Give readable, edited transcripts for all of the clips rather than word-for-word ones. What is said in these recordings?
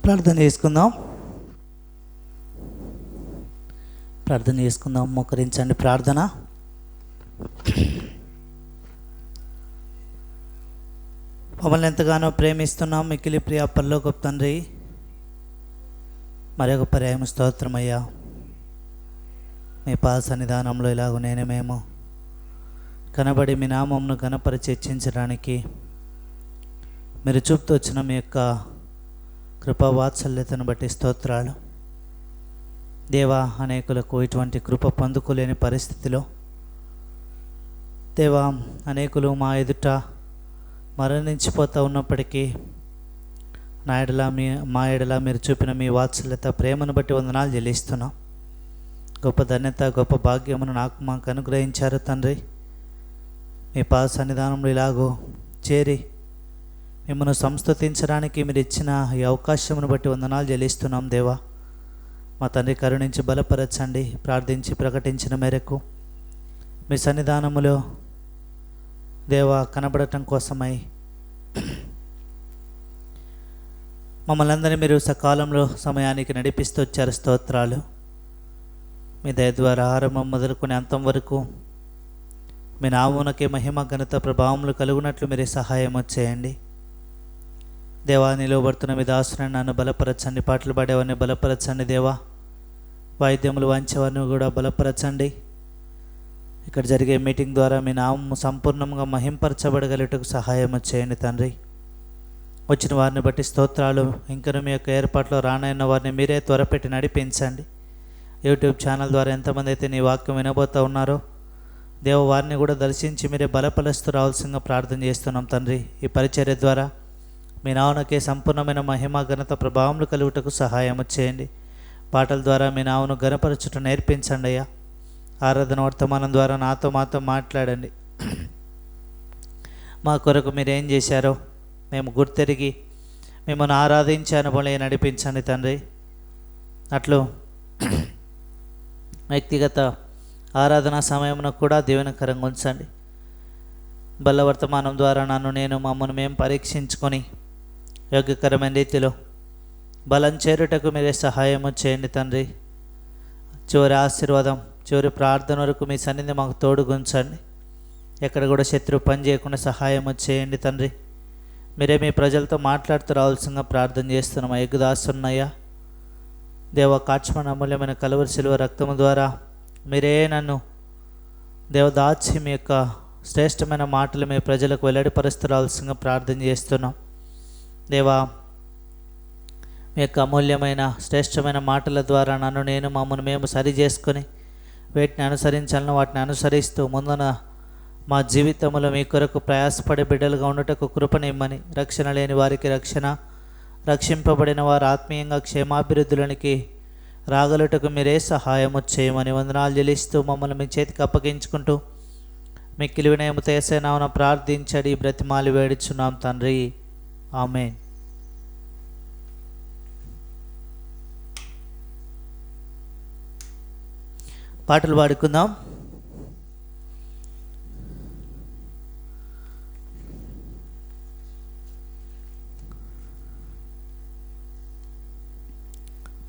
ప్రార్థన చేసుకుందాం. మోకరించండి. ప్రార్థన. మమ్మల్ని ఎంతగానో ప్రేమిస్తున్నాం మిక్కిలి ప్రియ పరలోకపు తండ్రి, మరొక పర్యాయం స్తోత్రమయ్యా. మీ పాద సన్నిధానంలో ఇలాగ మేము కనబడి మీ నామమును కనపరిచి హెచ్చించడానికి మీరు చూపుతూ వచ్చిన మీ యొక్క కృపా వాత్సల్యతను బట్టి స్తోత్రాలు దేవా. అనేకులకు ఇటువంటి కృప పొందుకోలేని పరిస్థితిలో దేవా, అనేకులు మా మరణించిపోతూ ఉన్నప్పటికీ మా ఎడల మీరు చూపిన మీ వాత్సల్యత ప్రేమను బట్టి వందనాలు చెల్లిస్తున్నాం. గొప్ప ధన్యత, గొప్ప భాగ్యమును మాకు అనుగ్రహించారు తండ్రి. మీ పాద సన్నిధానంలో ఇలాగో చేరి మిమ్మల్ని సంస్తుతించడానికి మీరు ఇచ్చిన ఈ అవకాశమును బట్టి వందనాలు చెల్లిస్తున్నాం దేవా. మా తండ్రి కరుణించి బలపరచండి. ప్రార్థించి ప్రకటించిన మేరకు మీ సన్నిధానములో దేవా కనబడటం కోసమై మమ్మల్ని అందరినీ మీరు సకాలంలో సమయానికి నడిపిస్తూ వచ్చారు. స్తోత్రాలు. మీ దయ ద్వారా ఆరంభం మొదలుకొని అంతం వరకు మీ నామమునకే మహిమ ఘనత ప్రభావములు కలుగునట్లు మీరే సహాయం చేయండి దేవా. నిలవబడుతున్న మీ దాసుని నన్ను బలపరచండి. పాటలు పాడేవారిని బలపరచండి దేవా. వాయిద్యములు వాంచేవారిని కూడా బలపరచండి. ఇక్కడ జరిగే మీటింగ్ ద్వారా మీ నామము సంపూర్ణంగా మహింపరచబడగలుగుటకు సహాయం చేయండి తండ్రి. వచ్చిన వారిని బట్టి స్తోత్రాలు. ఇంకా మీ యొక్క ఏర్పాట్లో రానైన వారిని మీరే త్వరపెట్టి నడిపించండి. యూట్యూబ్ ఛానల్ ద్వారా ఎంతమంది అయితే నీ వాక్యం వినబోతూ ఉన్నారో దేవ, వారిని కూడా దర్శించి మీరే బలపరుస్తూ రావాల్సిందిగా ప్రార్థన చేస్తున్నాం తండ్రి. ఈ పరిచర్య ద్వారా మీ నామమునకే సంపూర్ణమైన మహిమ ఘనత ప్రభావములు కలుగుటకు సహాయం చేయండి. పాటల ద్వారా మీ నామమును ఘనపరచుట నేర్పించండి అయ్యా. ఆరాధన వర్తమానం ద్వారా మాతో మాట్లాడండి. మా కొరకు మీరేం చేశారో మేము గుర్తెరిగి మిమ్మల్ని ఆరాధించే అనుభవం నడిపించండి తండ్రి. అట్లు వ్యక్తిగత ఆరాధన సమయంలో కూడా దీవెనకరంగా ఉంచండి. బల్ల వర్తమానం ద్వారా మమ్మల్ని మేము పరీక్షించుకొని యోగ్యకరమైన రీతిలో బలం చేరుటకు మీరే సహాయం చేయండి తండ్రి. చివరి ఆశీర్వాదం, చివరి ప్రార్థన వరకు మీ సన్నిధి మాకు తోడుగుంచండి. ఎక్కడ కూడా శత్రువు పని చేయకుండా సహాయం చేయండి తండ్రి. మీరే మీ ప్రజలతో మాట్లాడుతూ రావాల్సిందిగా ప్రార్థన చేస్తున్నాం. ఎగ్గుదాసున్నయ్యా దేవ, కాచుమని అమూల్యమైన కలువరి శిలువ రక్తము ద్వారా మీరే నన్ను దేవదాచి మీ యొక్క శ్రేష్టమైన మాటలు మీ ప్రజలకు వెల్లడిపరుస్తూ రావాల్సిందిగా ప్రార్థన చేస్తున్నాం దేవా. మీ యొక్క అమూల్యమైన శ్రేష్టమైన మాటల ద్వారా మమ్మల్ని మేము సరి చేసుకొని వీటిని అనుసరించాలను, వాటిని అనుసరిస్తూ ముందున మా జీవితంలో మీ కొరకు ప్రయాసపడే బిడ్డలుగా ఉండటకు కృపనిమ్మని, రక్షణ లేని వారికి రక్షణ, రక్షింపబడిన వారు ఆత్మీయంగా క్షేమాభివృద్ధులనికి రాగలుటకు మీరే సహాయము చేయమని వందనాలు చెల్లిస్తూ మమ్మల్ని మీ చేతికి అప్పగించుకుంటూ మిక్కిలి వినయముతో యేసయ్య నామమున ప్రార్థించడి బ్రతిమాలి వేడుచున్నాం తండ్రి. ఆమేన్. పాటలు పాడుకుందాం.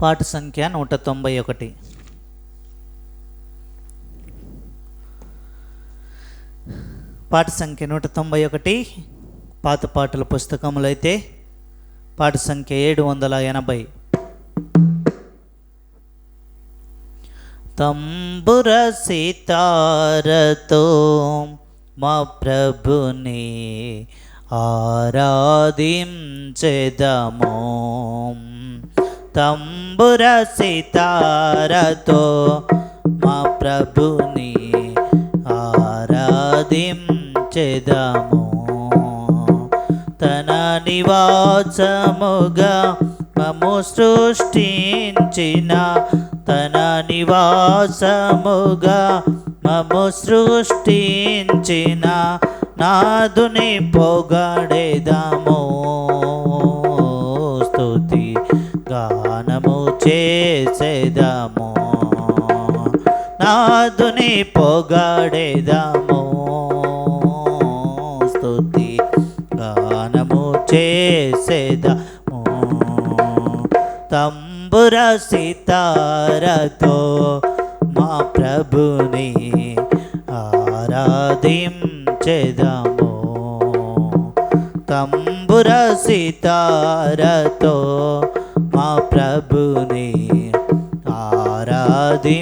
పాట సంఖ్య 191. పాట సంఖ్య 191. పాత పాటల పుస్తకంలో అయితే పాట సంఖ్య 780. తంబుర సితారతో మా ప్రభుని ఆరాధించెదము. తంబుర సితారతో మా ప్రభుని ఆరాధించెదము. తన నివాసముగా మమ్ము సృష్టించిన, తన నివాసముగా మమ్ము సృష్టించిన నాదుని పొగడెదము. స్తుతి గానము చేసేదము, నాదుని పొగడెదము. స్తుతి గానము చేసేదము. తంబుర సితారతో మా ప్రభుని ఆరాధించెదము. తంబుర సితారతో మా ప్రభుని ఆరాధించెదము.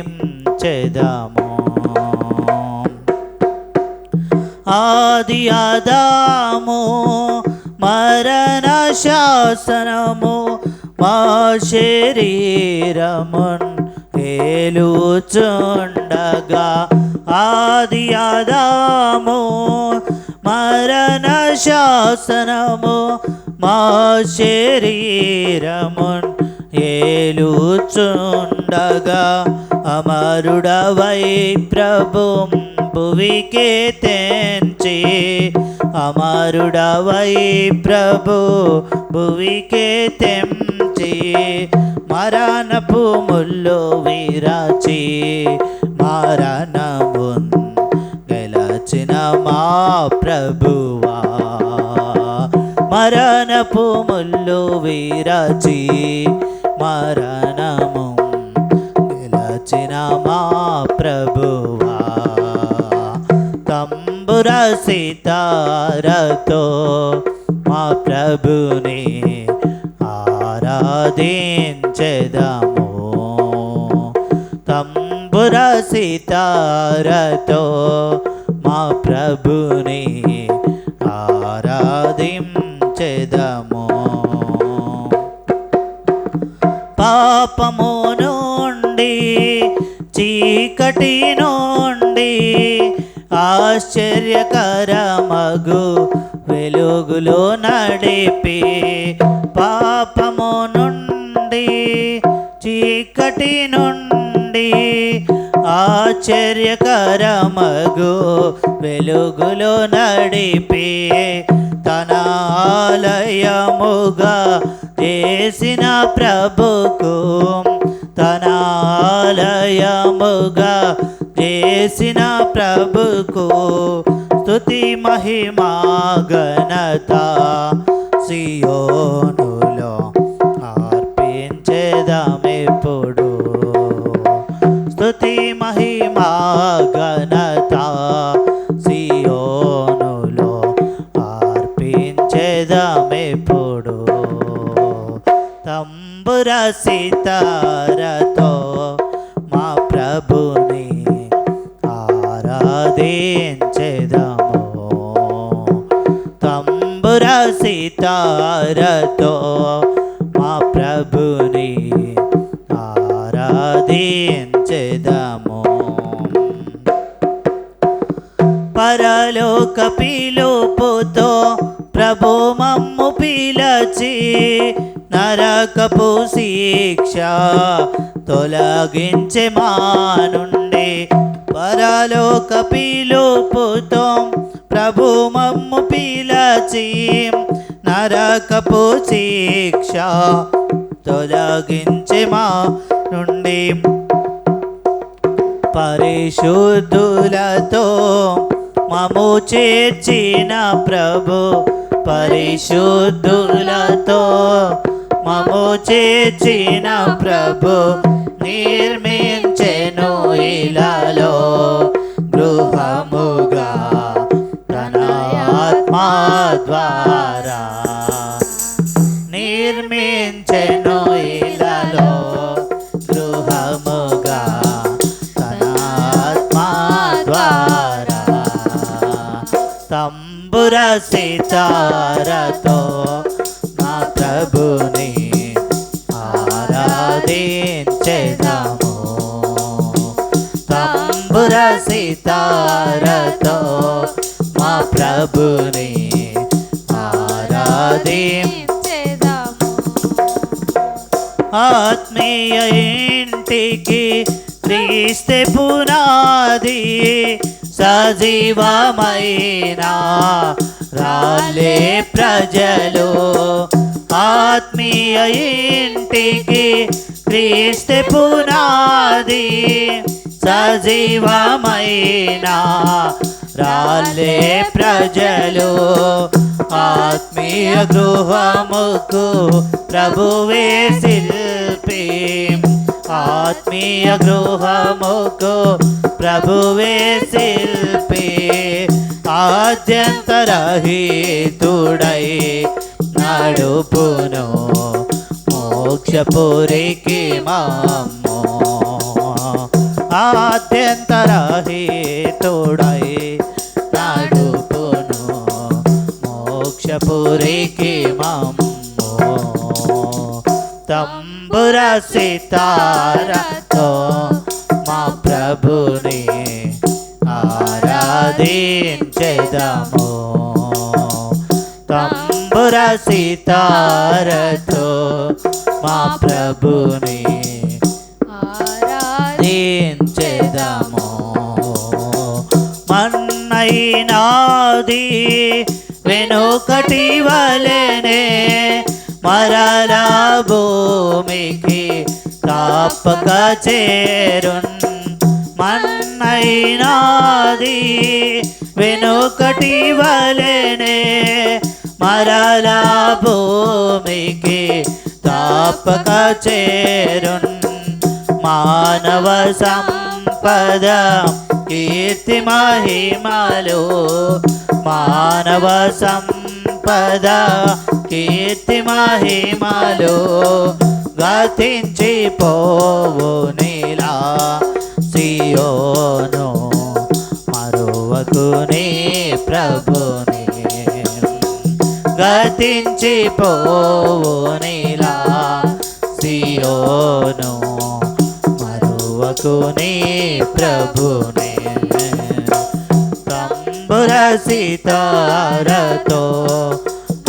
ఆది ఆదాము మరణ శాసనము మా శరీరమున్ ఏలుచుండగా. ఆది ఆదాము మరణ శాసనము మా శరీరమున్ ఏలుచుండగా. అమరుడవై ప్రభుం భువికే తెంచి, అమరుడవై ప్రభు భువికే తెంచి, మరణపు ముల్లు విరచి మరణమున్ గెలచిన మా ప్రభువా. మరణపు ముల్లు విరచి మరణము గెలచిన మా ప్రభువా. తంబుర సితారతో మా ప్రభుని ఆరాధించెదము. తంబుర సితారతో మా ప్రభుని ఆరాధించెదము. పాపము నుండి చీకటి నుండి ఆశ్చర్యకరమగు వెలుగులో నడిపి, పాపము నుండి చీకటి నుండి ఆశ్చర్యకరమగు వెలుగులో నడిపి, తన ఆలయముగా చేసిన ప్రభుకు, తన ఆలయముగా చేసిన ప్రభుకు స్తుతి మహిమా ఘనత సియోనులో అర్పించెదమెప్పుడు. స్తుతి మహిమా ఘనత సియోనులో అర్పించెదమెప్పుడు. తంబుర సితారతో మా ప్రభుని ఆరాధించెదము. తంబుర సితారతో మా ప్రభుని ఆరాధించెదము. పరలోక పిలుపుతో ప్రభు మమ్ము పిలచి, నరకపు శిక్ష తొలగించె మా నుండి. పరలోక పిలుపుతో ప్రభు మమ్ము పిలచి, నరకపు శిక్ష తొలగించె మా నుండి. పరిశుద్ధులతో మము చేర్చిన ప్రభు, పరిశుద్ధులతో మము చేర్చిన ప్రభు, నిర్మించెను ఇలలో గృహముగా తన ఆత్మా ద్వారా. నిర్మించెను ఇలలో గృహముగా తన ఆత్మా ద్వారా. తంబుర సితారతో మా ప్రభుని ఆరాధించెదము. తంబుర సితారతో మా ప్రభుని ఆరాధించెదము. ఆత్మీయ ఇంటికి క్రీస్తే పునాది, సజీవమైన రాలే ప్రజలు. ఆత్మీయ ఇంటికి క్రీస్తే పునాది, సజీవమైన రాలే ప్రజలు ఆత్మీయ గృహముకు ప్రభువే శిల్పి. ఆత్మీయ గృహముకు ప్రభువే శిల్పి. ఆద్యంతరహితుడై నడుపును మోక్షపురికి మమ్ము. ఆద్యంతరహితుడై నడుపును మోక్షపురికి మమ్ము. తంబుర సితారతో మా ప్రభుని ఆరాధించెదము. తంబుర సితారతో మా ప్రభుని ఆరాధించెదము. మన్నైనాది వెనుకటి వలెనే మరలా భూమికి తప్పక చేరున్. మన్నైనాది వెనుకటి వలెనే మరలా భూమికి తప్పక చేరున్. మానవ సంపద కీర్తి మహిమలు. మానవ సంపద కీర్తి మహిమలు గతించిపోవు నీలా సియోను మరువకుని ప్రభుని. గతించిపోవు నీలా సియోను మరువకుని ప్రభుని. తంబుర సితారతో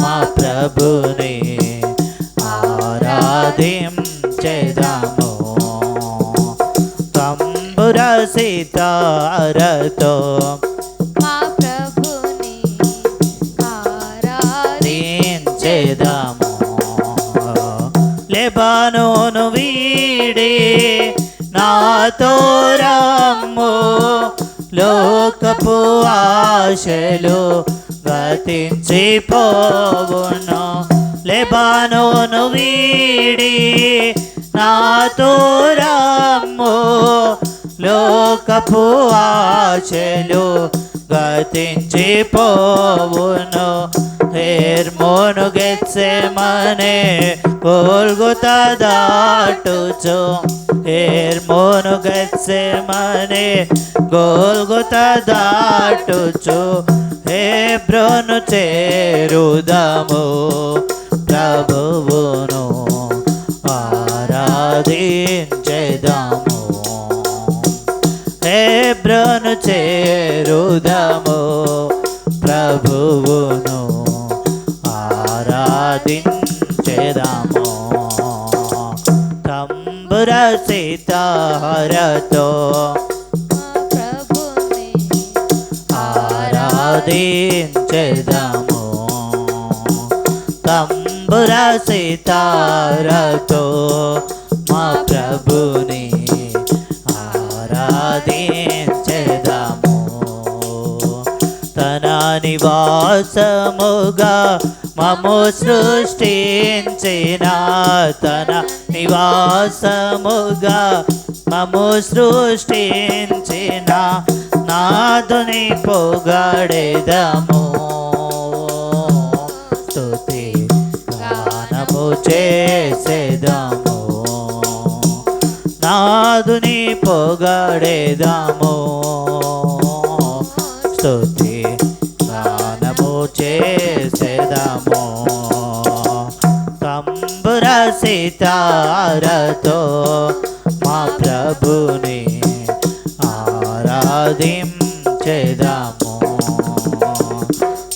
మా ప్రభుని ఆరాధించెదము. తంబుర సితారతో మా ప్రభుని ఆరాధించెదము. లెబానోను వీడి నాతో రమ్ము. లోకపు ఆశలు గతించిపోవును. లెబానోను వీడి నాతో రమ్ము. లోకపు ఆశలు గతించిపోవును. హెర్మోను గెత్సెమనే గొల్గొతా దాటుచు. హెర్మోను గెత్సెమనే గొల్గొతా దాటుచు. హెబ్రోను చేరుదము ప్రభువును ఆరాధించెదము. హెబ్రోను చేరుదము ప్రభువును ఆరాధించెదము. తంబుర సితారతో ప్రభుని ఆరాధించెదము. తంబుర సితారతో మా ప్రభుని ఆరాధించెదము. తన నివాసముగా మము సృష్టించిన. తన నివాసముగా మము సృష్టించిన నాదుని పొగడెదము. స్తుతి గానము చేసేదము. నాదుని పొగడెదము. స్తుతి గానము చేసేదము. తంబుర సితారతో మా ప్రభుని ఆరాధించెదము.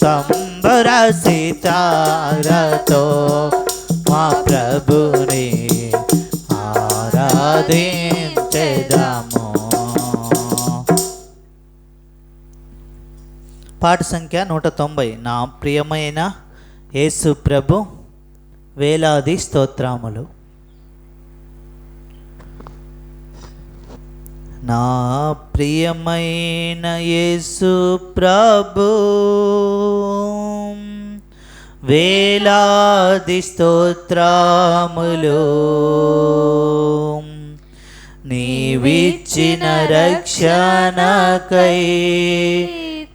తంబుర సితారతో మా ప్రభుని ఆరాధించెదము. పాట సంఖ్య 190. నా ప్రియమైన యేసు ప్రభు వేలాది స్తోత్రములు. నా ప్రియమైన యేసు ప్రభు, వేలాది స్తోత్రములు. నీవిచ్చిన రక్షణకై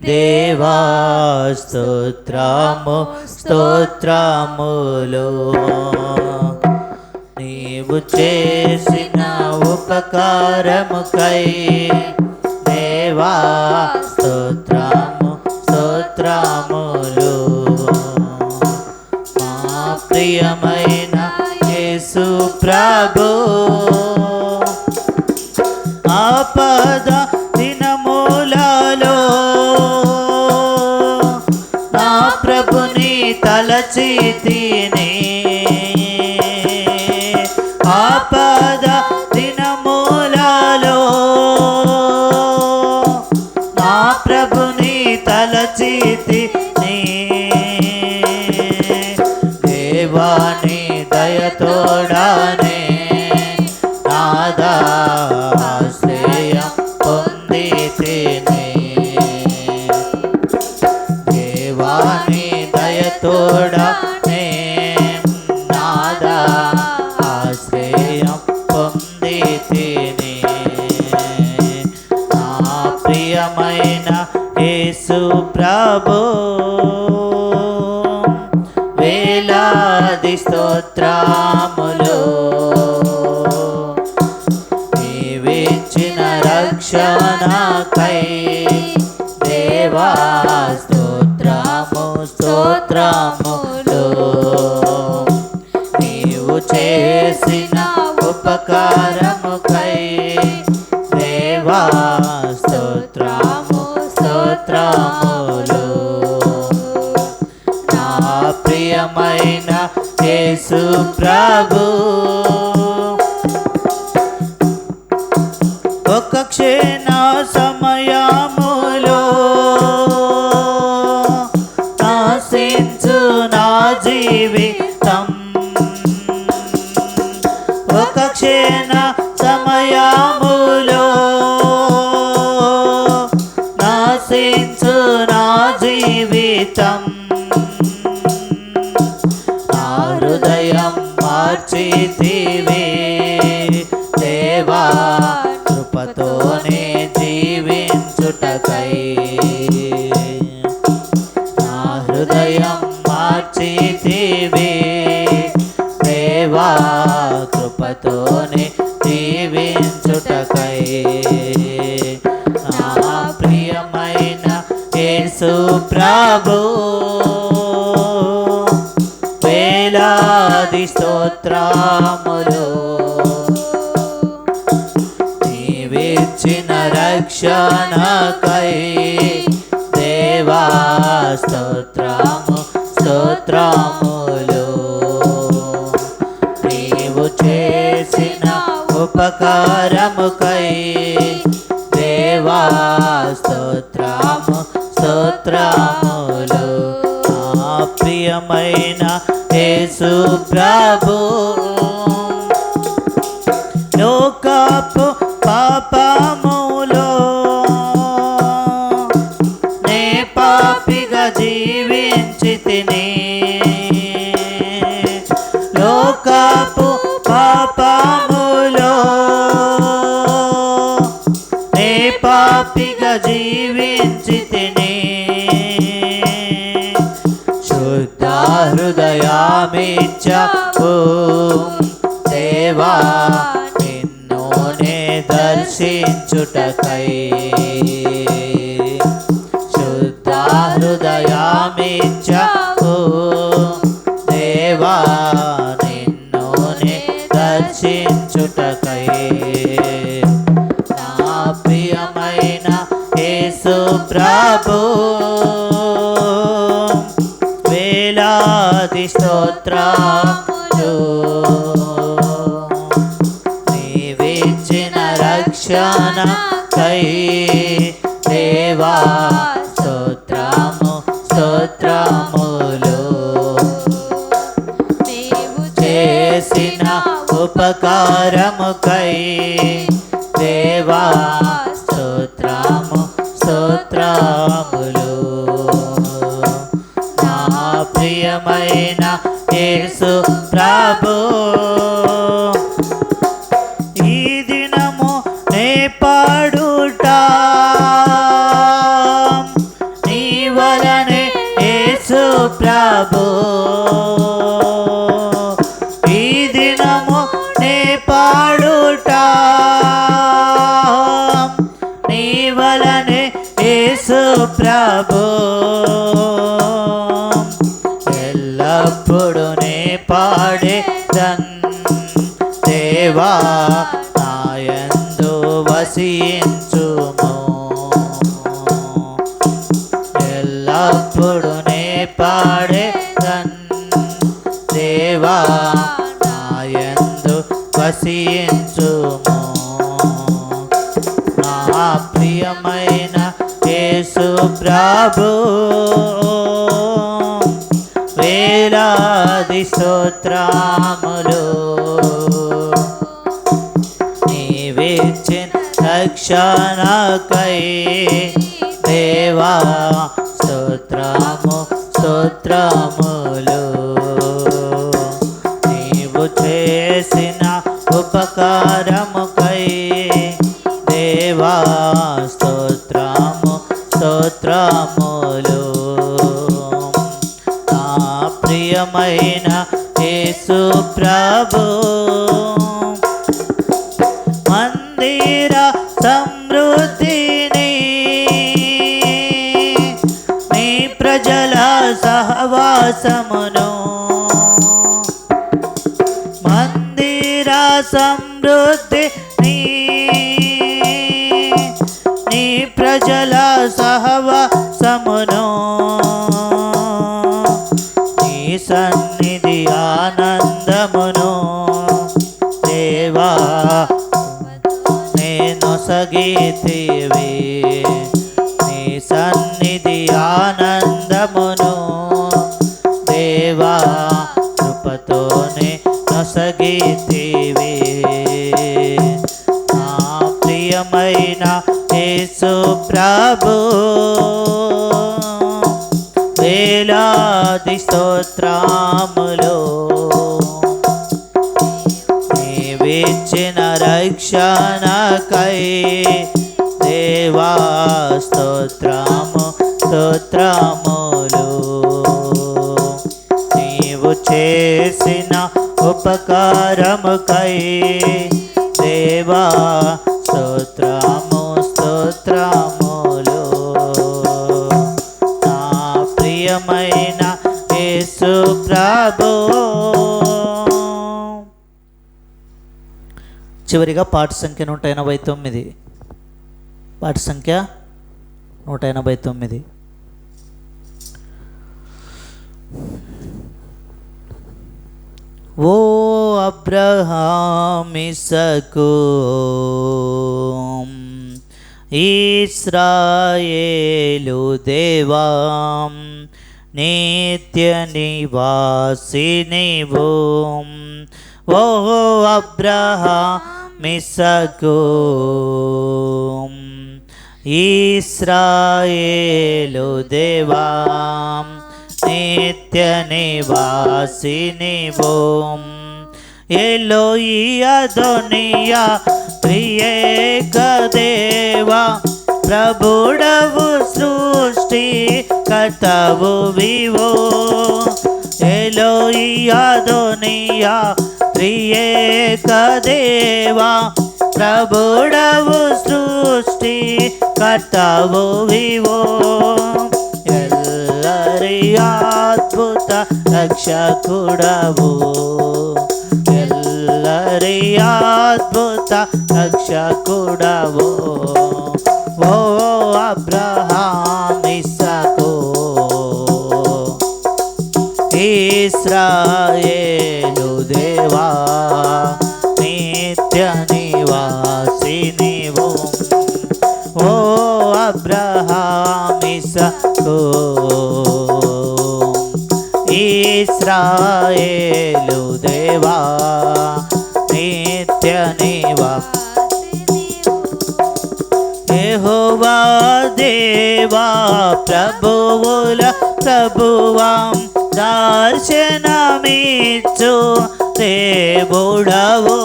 దేవా స్తోత్రము స్తోత్రములు. నీవు చేసిన ఉపకారముకై దేవా స్తోత్రము స్తోత్రములు. మా ప్రియమైన యేసు ప్రభు, ఆపద దినములలో నా ప్రభుని తలచితిని. ఆపద దినములలో నా ప్రభుని తలచితిని. దేవాని దయతోడానే నాదాశ్రయం పొందితిని. దేవాని దయతోడానే నాదాశ్రయం పొందితిని. నా ప్రియమైన యేసు ప్రభు, వేలాది స్తోత్రములు. నీవిచ్చిన రక్షణకై దేవా స్తోత్రము స్తోత్రములు. నీవు చేసిన ఉపకారముకై దేవా స్తోత్రము స్తోత్రములు. నా ప్రియమైన యేసు ప్రభు, ఒక క్షణ సమయములో నాశించు నా జీవితం. ఒక క్షణ సమయములో నాశించు నా జీవితం. నా హృదయం మార్చితివి దేవా కృపతోనే జీవించుటకై. నా హృదయం మార్చితివి దేవా కృపతోనే జీవించుటకై. నా ప్రియమైన యేసు ప్రభు, వేలాది స్తోత్రములు. నీవిచ్చిన రక్షణకై దేవా స్తోత్రము స్తోత్రములు. నీవు చేసిన ఉపకారముకై దేవా స్తోత్రము స్తోత్రములు. నా ప్రియమైన యేసు ప్రభు, లోకపు పాపములో నే పాపిగా జీవించితిని. లోకపు పాపములో నే పాపిగా జీవించితిని. శుద్ధ హృదయమిచ్చావు దేవా నిన్ను నే దర్శించుటకై. శుద్ధ హృదయమిచ్చావు దేవా నిన్ను నే దర్శించుటకై. నా ప్రియమైన యేసు ప్రభు, వేలాది స్తోత్రములు. నీవిచ్చిన రక్షణకై దేవా స్తోత్రము స్తోత్రములు. నీవు చేసిన ఉపకారముకై దేవా పాడుట నీ వలనే యేసు ప్రభు ఈ దినము నే పాడుట నీ వలనే యేసు ప్రభు ఎల్లప్పుడు నే పాడేదన్ దేవా నాయందు వసించుము ఎల్లప్పుడు నే పాడేదన్ దేవా నాయందు వసించుము నా ప్రియమైన యేసు ప్రభు వేలాది స్తోత్రములు నీవిచ్చిన రక్షణకై దేవా స్తోత్రము స్తోత్రములు నీవు చేసిన ఉపకారముకై దేవా స్తోత్రము స్తోత్రములు నా ప్రియమైన యేసు ప్రభు మందిర సమృద్ధిని నీ ప్రజల సహవాసమును మందిర సమృద్ధిని నీ ప్రజల సహవాసమును నీ సన్నిధి ఆనందమును దేవా నేను సగీతివి నీ సన్నిధి ఆనందమును దేవా కృపతోనే నొసగితివి నా ప్రియమైన యేసు ప్రభు వేలాది స్తోత్రములు నీవిచ్చిన రక్షణకై దేవా స్తోత్రము స్తోత్రములు నీవు చేసిన ఉపకారముకై దేవా స్తోత్రము స్తోత్రములు నా ప్రియమైన యేసు ప్రభు చివరిగా పాట సంఖ్య 189 పాట సంఖ్య 189 ఓ అబ్రహామిసకు ఇశ్రాయేలు దేవా నిత్య నివాసి నీవు ఓ అబ్రహామిసకు ఇశ్రాయేలు దేవా నిత్య నివాసి నీవు ఎలోయి అదోనియా త్రియేక దేవా ప్రభుడవు సృష్టి కర్తవు వివో ఎలోయి అదోనియా త్రియేక దేవా ప్రభుడవు సృష్టి కర్తవు వివో ఎల్లరి అద్భుత రక్షకుడవు ఎల్లరి అద్భుత రక్షకుడవు ఓ అబ్రహామిసకు ఇశ్రాయేలు దేవా నిత్య నివాసి నీవు ఓ అబ్రహామిసకు ఇశ్రాయేలు దేవా నిత్య నివాసి యెహోవా దేవా ప్రభువుల ప్రభువాం దర్శనమిచ్చు దేవుడవు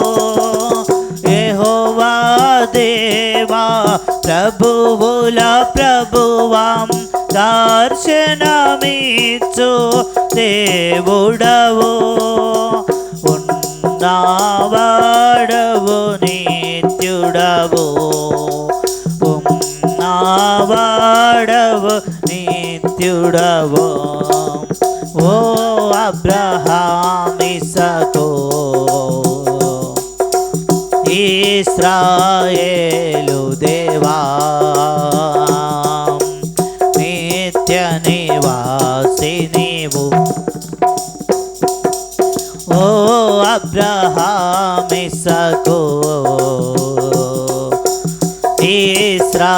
యెహోవా దేవా ప్రభువుల ప్రభువాం దర్శనమిచ్చు దేవుడవు ఉన్నవాడవు నిత్యుడవు ఉన్నవాడవు నిత్యుడవు ఓ అబ్రహాం ఇస్సాకు ఇశ్రాయేలు దేవా నిత్య నివాసి నీవు ఓ అబ్రహాం ఇస్సాకు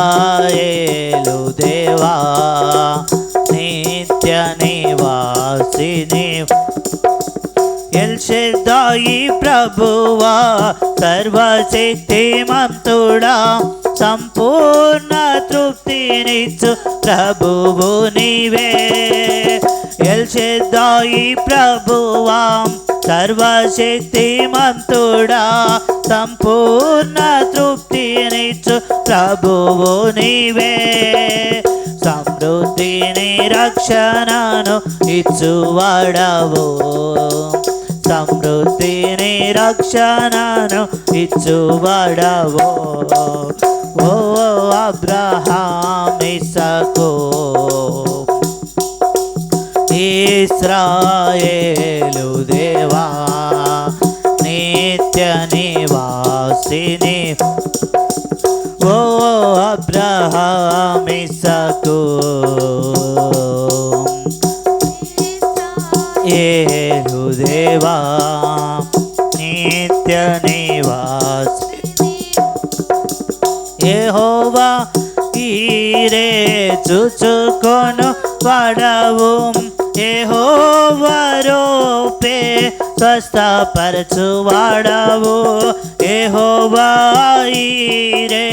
ఇశ్రాయేలు దేవా నిత్య నివాసి నీవు ఎల్షెదాయి ప్రభువా సర్వశక్తిమంతుడా సంపూర్ణ తృప్తినిచ్చు ప్రభువు నీవే ఎల్షెదాయి ప్రభువా సర్వశక్తిమంతుడా సంపూర్ణ తృప్తినిచ్చు ప్రభువు నీవే సమృద్ధిని రక్షణను ఇచ్చువాడవు సమృద్ధిని రక్షణను ఇచ్చువాడవు ఓ అబ్రహాం ఇస్సాకు ఇశ్రాయేలు దేవా నిత్య నివాసిని ఓ అబ్రహాం ఇస్సాకు ఏలు దేవా నిత్య నివాసి యెహోవా ఈరే చూచుకొను వాడవు యెహోవా రూపే స్వస్థపరచువాడవు యెహోవా ఈరే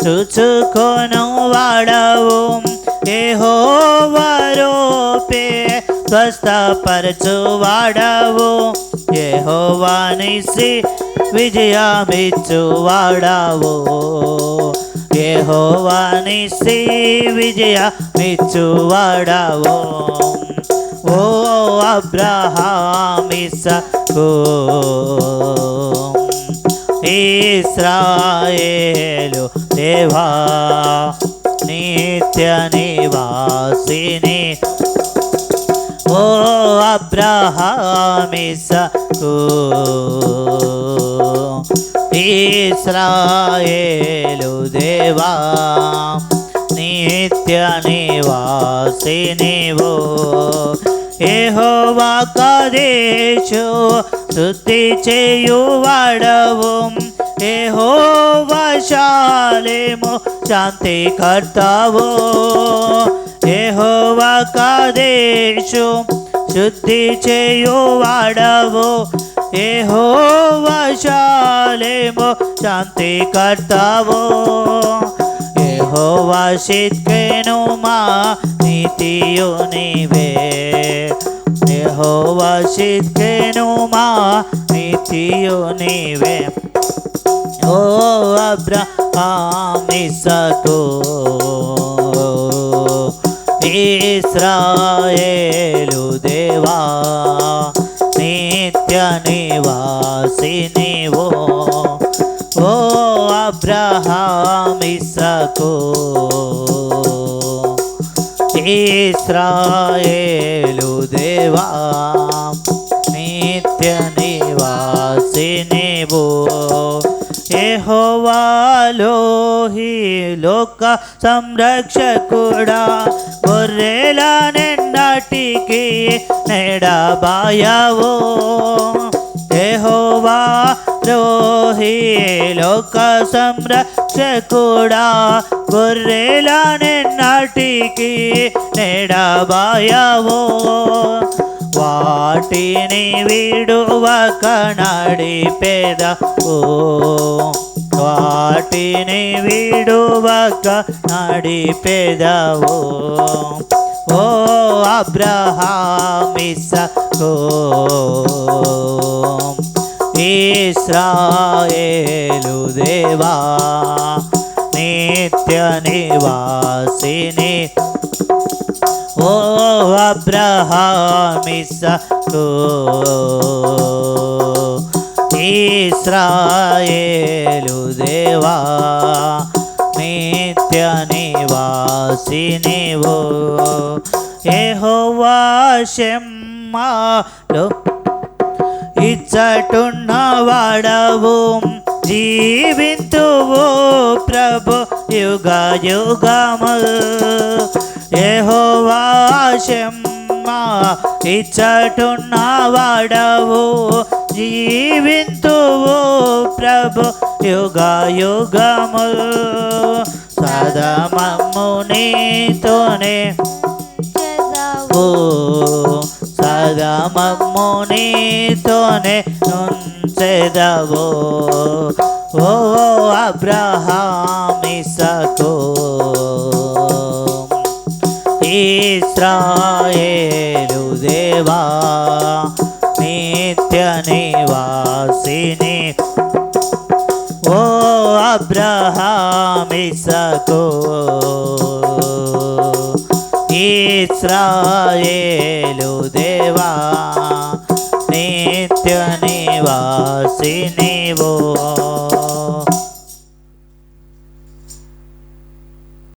చూచుకొను వాడవు యెహోవా రూపే స్వస్థపరచువాడవు యెహోవా నిసి విజయమిచ్చువాడవు యెహోవా నిసి విజయమిచ్చువాడవు ఓ అబ్రహాం ఇస్సాకు ఇశ్రాయేలు దేవా నిత్య నివాసిని ఓ అబ్రహాం ఇస్సాకు ఇశ్రాయేలు దేవా నిత్య నివాసి నీవు యెహోవా కాదేశు స్తుతి చేయువాడవు యెహోవా షాలేము శాంతి కర్తావు యెహోవా కాదేశు శుద్ధి చేయువాడవు యెహోవా షాలేము శాంతి కర్తావు యెహోవా సిద్కెను మా నీతియు నీవే యెహోవా సిద్కెను మా నీతియు నీవే ఓ అబ్రహాం ఇస్సాకు ఇశ్రాయేలు దేవా నిత్య నివాసి నీవు ఓ అబ్రహాం ఇస్సాకు ఇశ్రాయేలు దేవా నిత్య నివాసి నీవు యెహోవా లోహి లోక సంరక్షకుడా గొర్రెల నిన్నటికి నెడబాయవు యెహోవా లోహి లోక సంరక్షకుడా గొర్రెల నిన్నటికి నెడబాయవు వాటిని విడువక నడిపెదవు వాటిని విడువక నడిపెదవు ఓ అబ్రహాం ఇస్సాకు ఇశ్రాయేలు దేవా నిత్య నివాసిని ఓ అబ్రహామిస్సాకు ఇశ్రాయేలు దేవా నిత్య నివాసిని ఓ యెహోవా షెమ్మాలో ఇచ్చటున్న వాడవు జీవింతువు ప్రభు యుగ యుగము యెహోవా షెమ్మా ఇచ్చటున్న వాడవు జీవింతువు ప్రభు యుగ యుగము సదా మమ్ము నీతోనే చేసావు సదా మమ్ము నీతోనే ఉంచెదవు ఓ అబ్రహామిస్సాకు ఇశ్రాయేలు దేవా నిత్య నివాసిని ఓ అబ్రహామిస్సాకు ఇశ్రాయేలు దేవా నిత్య నివాసిని ఓ